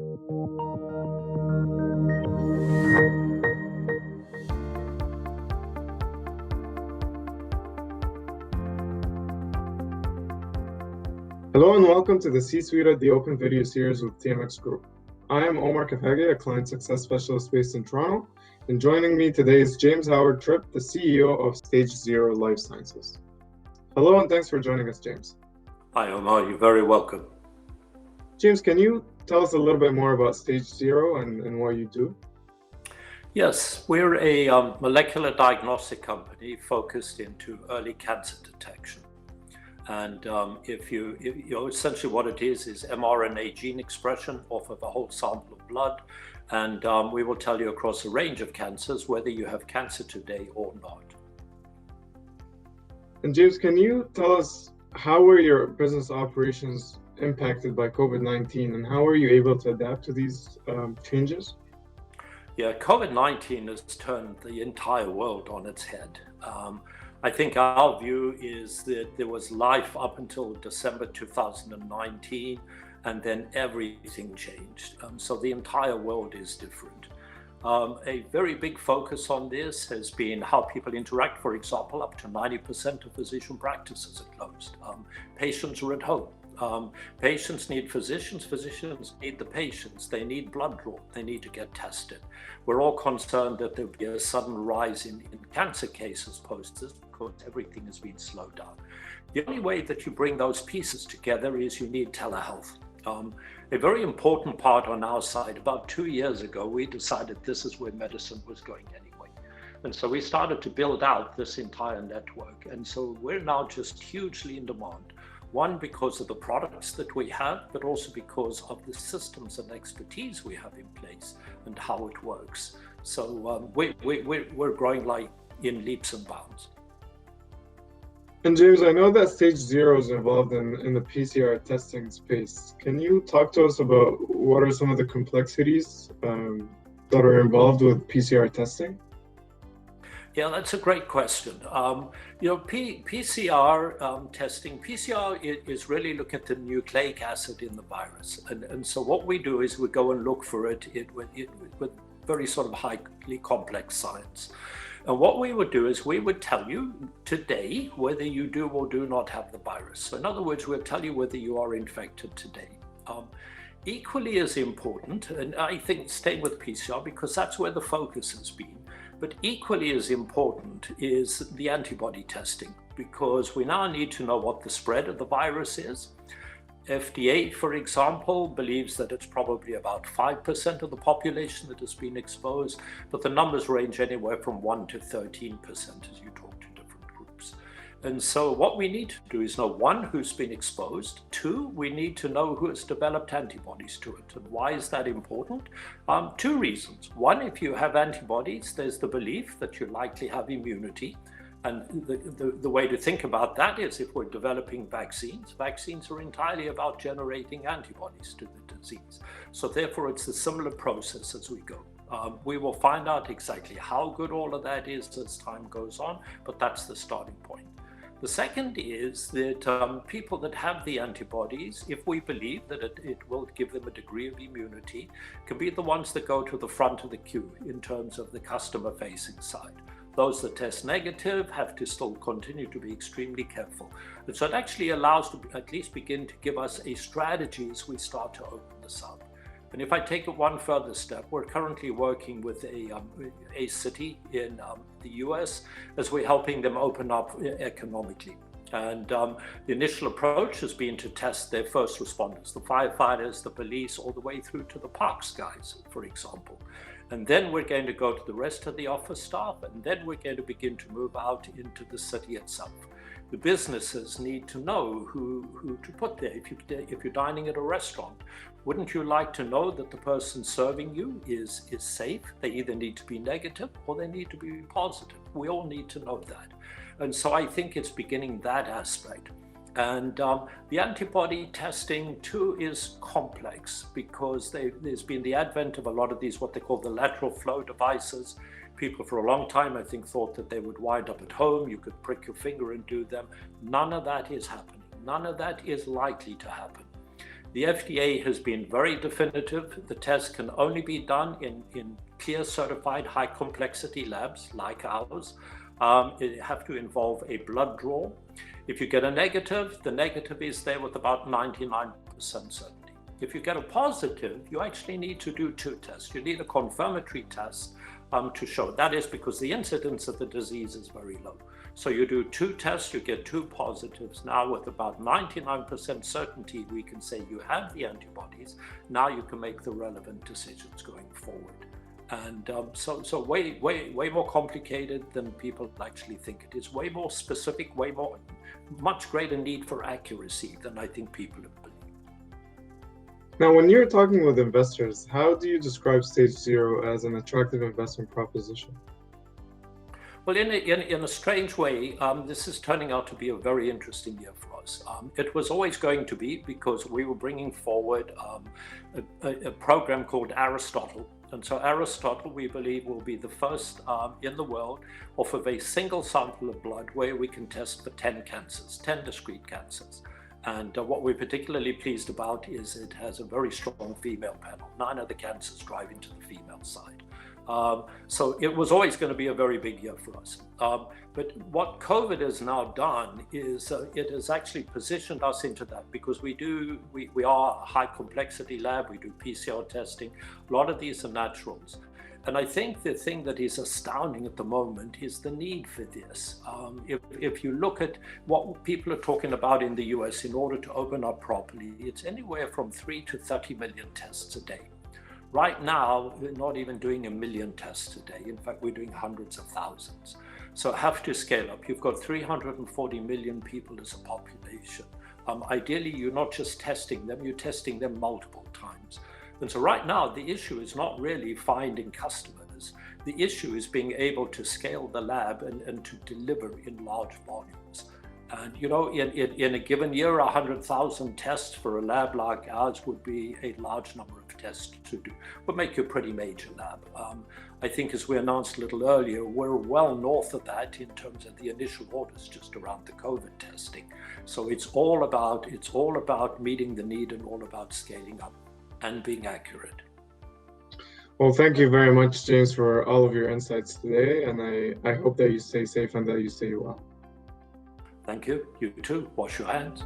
Hello and welcome to the C-Suite at the Open Video series with TMX Group. I am Omar Kafege, a client success specialist based in Toronto, and joining me today is James Howard-Tripp, the CEO of StageZero Life Sciences. Hello and thanks for joining us, James. Hi Omar, you're very welcome. James, can you tell us a little bit more about StageZero and what you do? Yes, we're a molecular diagnostic company focused into early cancer detection. And essentially what it is mRNA gene expression off of a whole sample of blood. And we will tell you across a range of cancers whether you have cancer today or not. And James, can you tell us how were your business operations impacted by COVID-19 and how were you able to adapt to these changes? Yeah, COVID-19 has turned the entire world on its head. I think our view is that there was life up until December 2019, and then everything changed. So the entire world is different. A very big focus on this has been how people interact. For example, up to 90% of physician practices are closed. Patients are at home. Patients need physicians, physicians need the patients, they need blood draw, they need to get tested. We're all concerned that there'll be a sudden rise in cancer cases post this because everything has been slowed down. The only way that you bring those pieces together is you need telehealth. A very important part on our side, about 2 years ago, we decided this is where medicine was going anyway. And so we started to build out this entire network. And so we're now just hugely in demand. One, because of the products that we have, but also because of the systems and expertise we have in place and how it works. So we're growing like in leaps and bounds. And James, I know that StageZero is involved in the PCR testing space. Can you talk to us about what are some of the complexities that are involved with PCR testing? Yeah, that's a great question. PCR testing, PCR is really looking at the nucleic acid in the virus. And so what we do is we go and look for it with very sort of highly complex science. And what we would do is we would tell you today whether you do or do not have the virus. So in other words, we'll tell you whether you are infected today. Equally as important, and I think staying with PCR because that's where the focus has been, but equally as important is the antibody testing, because we now need to know what the spread of the virus is. FDA, for example, believes that it's probably about 5% of the population that has been exposed, but the numbers range anywhere from 1 to 13% as you talk to different groups. And so what we need to do is know, one, who's been exposed. Two, we need to know who has developed antibodies to it. And why is that important? Two reasons. One, if you have antibodies, there's the belief that you likely have immunity. And the way to think about that is if we're developing vaccines, vaccines are entirely about generating antibodies to the disease. So therefore, it's a similar process as we go. We will find out exactly how good all of that is as time goes on, but that's the starting point. The second is that people that have the antibodies, if we believe that it will give them a degree of immunity, can be the ones that go to the front of the queue in terms of the customer-facing side. Those that test negative have to still continue to be extremely careful. And so it actually allows to at least begin to give us a strategy as we start to open this up. And if I take it one further step, we're currently working with a city in the US as we're helping them open up economically. And the initial approach has been to test their first responders, the firefighters, the police, all the way through to the parks guys, for example. And then we're going to go to the rest of the office staff, and then we're going to begin to move out into the city itself. The businesses need to know who to put there. If you're dining at a restaurant, wouldn't you like to know that the person serving you is safe? They either need to be negative or they need to be positive. We all need to know that. And so I think it's beginning that aspect. And the antibody testing too is complex because there's been the advent of a lot of these, what they call the lateral flow devices. People for a long time, I think, thought that they would wind up at home. You could prick your finger and do them. None of that is happening. None of that is likely to happen. The FDA has been very definitive. The test can only be done in clear certified high complexity labs like ours. It have to involve a blood draw. If you get a negative, the negative is there with about 99% certainty. If you get a positive, you actually need to do two tests. You need a confirmatory test to show. That is because the incidence of the disease is very low. So you do two tests, you get two positives. Now with about 99% certainty, we can say you have the antibodies. Now you can make the relevant decisions going forward. And so way more complicated than people actually think it is. Way more specific, much greater need for accuracy than I think people have believed. Now, when you're talking with investors, how do you describe StageZero as an attractive investment proposition? Well, in a strange way, this is turning out to be a very interesting year for us. It was always going to be, because we were bringing forward a program called Aristotle. And so Aristotle, we believe, will be the first in the world off of a single sample of blood where we can test for 10 cancers, 10 discrete cancers. And what we're particularly pleased about is it has a very strong female panel. 9 of the cancers drive into the female side. So it was always going to be a very big year for us. But what COVID has now done is it has actually positioned us into that, because we are a high complexity lab, we do PCR testing. A lot of these are naturals. And I think the thing that is astounding at the moment is the need for this. If you look at what people are talking about in the US in order to open up properly, it's anywhere from 3 to 30 million tests a day. Right now, we're not even doing 1 million tests a day. In fact, we're doing hundreds of thousands. So have to scale up. You've got 340 million people as a population. Ideally, you're not just testing them, you're testing them multiple times. And so right now, the issue is not really finding customers. The issue is being able to scale the lab and to deliver in large volumes. And you know, in a given year, 100,000 tests for a lab like ours would be a large number of tests to do. Would make you a pretty major lab. I think, as we announced a little earlier, we're well north of that in terms of the initial orders just around the COVID testing. So it's all about meeting the need and all about scaling up and being accurate. Well, thank you very much, James, for all of your insights today. And I hope that you stay safe and that you stay well. Thank you. You too. Wash your hands.